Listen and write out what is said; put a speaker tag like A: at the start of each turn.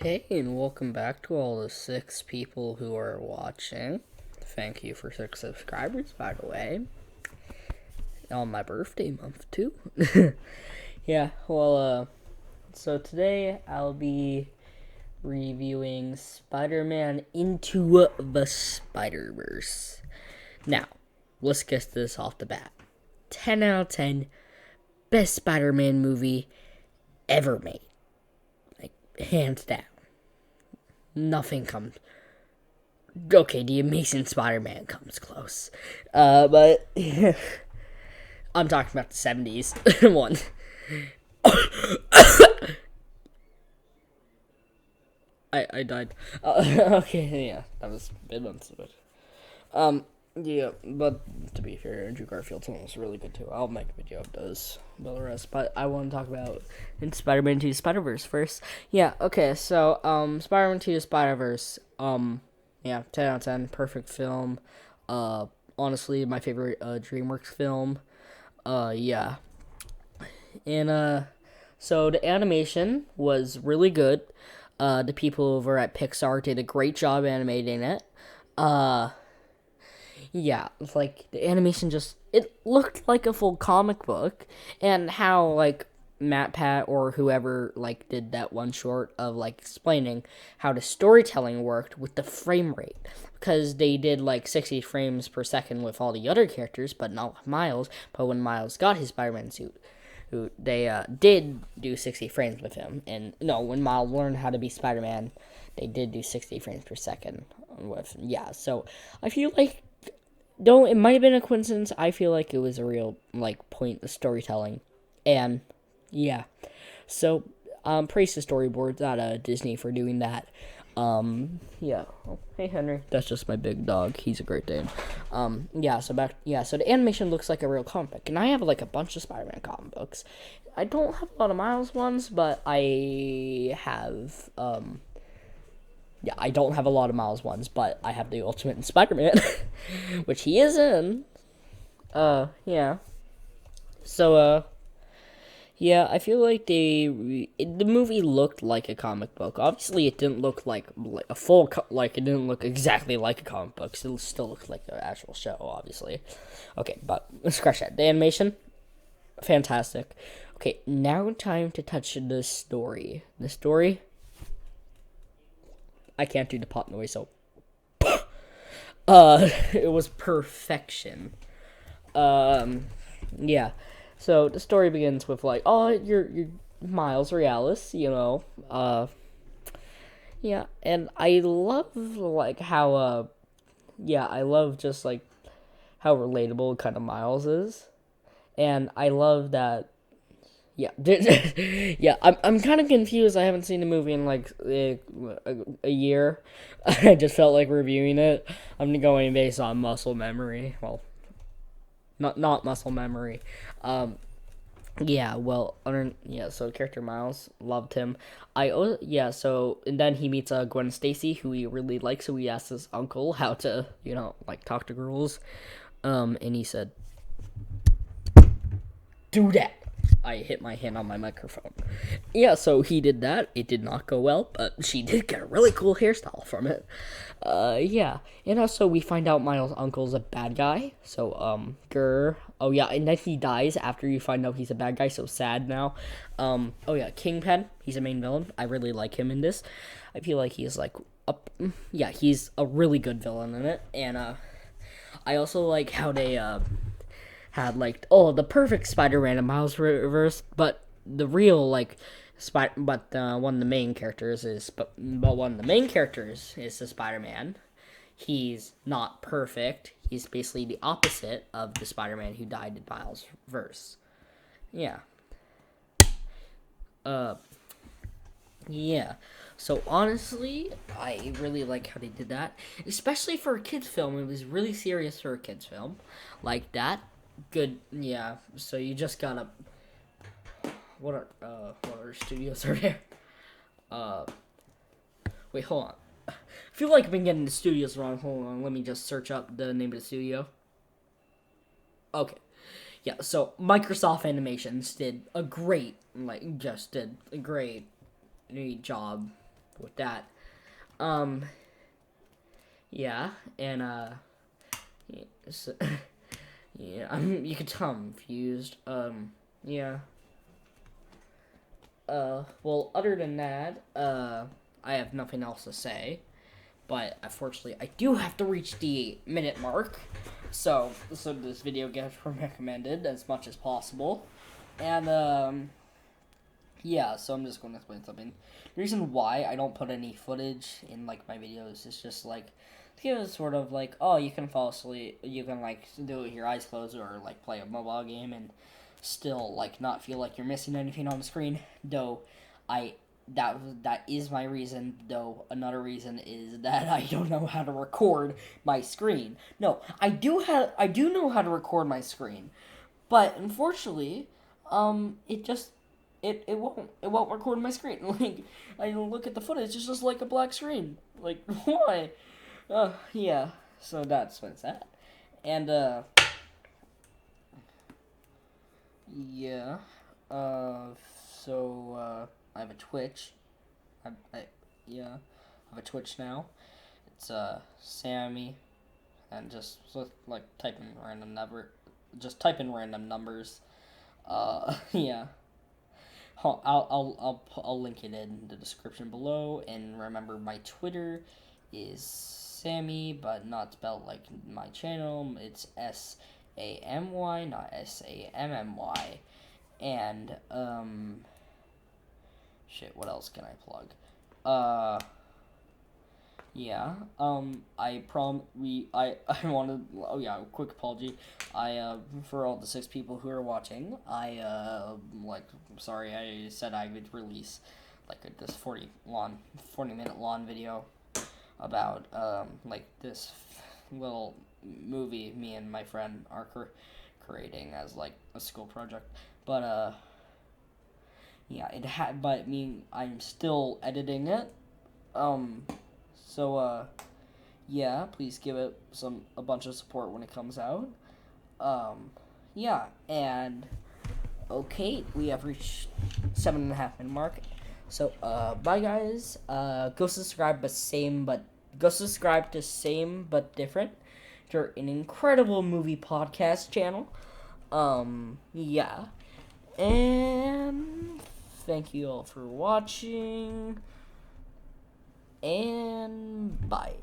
A: Hey, and welcome back to all the 6 people who are watching. Thank you for 6 subscribers, by the way. On my birthday month, too. Yeah, well, so today I'll be reviewing Spider-Man Into the Spider-Verse. Now, let's get this off the bat. 10 out of 10, best Spider-Man movie ever made. Like, hands down. Nothing comes. Okay, the Amazing Spider-Man comes close. But I'm talking about the 70s one. I died. Okay, yeah, that was a bit unstupid. Yeah, but to be fair, Andrew Garfield's one was really good too. I'll make a video of those, about the rest. But I want to talk about in Spider-Man Into the Spider-Verse first. Yeah, okay, so Spider-Man Into the Spider-Verse. Yeah, 10 out of 10, perfect film. Honestly, my favorite DreamWorks film. Yeah, and so the animation was really good. The people over at Pixar did a great job animating it. Yeah, it's like the animation it looked like a full comic book, and how like MatPat or whoever like did that one short of like explaining how the storytelling worked with the frame rate, because they did like 60 frames per second with all the other characters, but not with Miles. But when Miles got his Spider-Man suit, who they did do 60 frames with him, and no, when Miles learned how to be Spider-Man, they did do 60 frames per second with So I feel like, though it might have been a coincidence, I feel like it was a real like point of storytelling. And yeah, so praise the storyboards at Disney for doing that. Yeah. Oh, hey Henry, that's just my big dog. He's a Great Dane. Yeah. So the animation looks like a real comic book, and I have like a bunch of Spider-Man comic books. I don't have a lot of Miles ones, but I have yeah, I don't have a lot of Miles ones, but I have the Ultimate Spider-Man, which he is in. Yeah. So, yeah, I feel like the movie looked like a comic book. Obviously, it didn't look like a full, like, it didn't look exactly like a comic book. It still looked like an actual show, obviously. Okay, but let's scratch that. The animation, fantastic. Okay, now time to touch the story. The story, I can't do the pop noise, so it was perfection. Yeah. So the story begins with like, oh, you're Miles Morales, yeah, and I love like how yeah, I love just like how relatable kind of Miles is, and I love that. Yeah, yeah. I'm kind of confused. I haven't seen the movie in like a year. I just felt like reviewing it. I'm going based on muscle memory. Well, not muscle memory. Yeah, well, yeah. So character Miles, loved him. Yeah. So and then he meets Gwen Stacy, who he really likes. So he asks his uncle how to like talk to girls. And he said, "Do that." I hit my hand on my microphone. Yeah, so he did that. It did not go well, but she did get a really cool hairstyle from it. Yeah. And also we find out Miles' uncle's a bad guy. So, oh yeah, and then he dies after you find out he's a bad guy, so sad now. Oh yeah, Kingpin, he's a main villain. I really like him in this. I feel like he's like yeah, he's a really good villain in it. And I also like how they had like, oh, the perfect Spider-Man and Miles reverse, but the real like one of the main characters is one of the main characters is the Spider-Man. He's not perfect. He's basically the opposite of the Spider-Man who died in Miles' verse. Yeah. Uh yeah. So honestly, I really like how they did that, especially for a kids film. It was really serious for a kids film, like that. Good, yeah. So you just gotta. What other studios are there? Uh, Wait, hold on. I feel like I've been getting the studios wrong. Hold on, let me just search up the name of the studio. Okay, yeah. So Microsoft Animations did a great, like, just did a great job with that. Um, yeah, and yeah, so, yeah, you can tell I'm confused. Yeah. Well, other than that, I have nothing else to say. But unfortunately, I do have to reach the minute mark. So this video gets recommended as much as possible. And, yeah, so I'm just going to explain something. The reason why I don't put any footage in, like, my videos is just, like, to give it sort of, like, oh, you can fall asleep, you can, like, do it with your eyes closed or, like, play a mobile game and still, like, not feel like you're missing anything on the screen. Though, that is my reason, though another reason is that I don't know how to record my screen. No, I do know how to record my screen, but unfortunately, it won't record my screen. Like, I look at the footage, it's just like a black screen. Like, why? Yeah. So that's what's that. And yeah. I have a Twitch. I yeah, I have a Twitch now. It's Sammy, and like type in random numbers. Yeah. I'll link it in the description below. And remember, my Twitter is Sammy, but not spelled like my channel. It's SAMY, not SAMMY. And shit. What else can I plug? Yeah. I wanted. Oh yeah. Quick apology. For all the 6 people who are watching, sorry. I said I would release this 40-minute long video about like this little movie me and my friend are creating as like a school project, but yeah, I'm still editing it. So yeah, please give it a bunch of support when it comes out. Yeah, and okay, we have reached 7.5 minute mark. So bye guys. Go subscribe to same but different. They're an incredible movie podcast channel. Yeah. And thank you all for watching. And bye.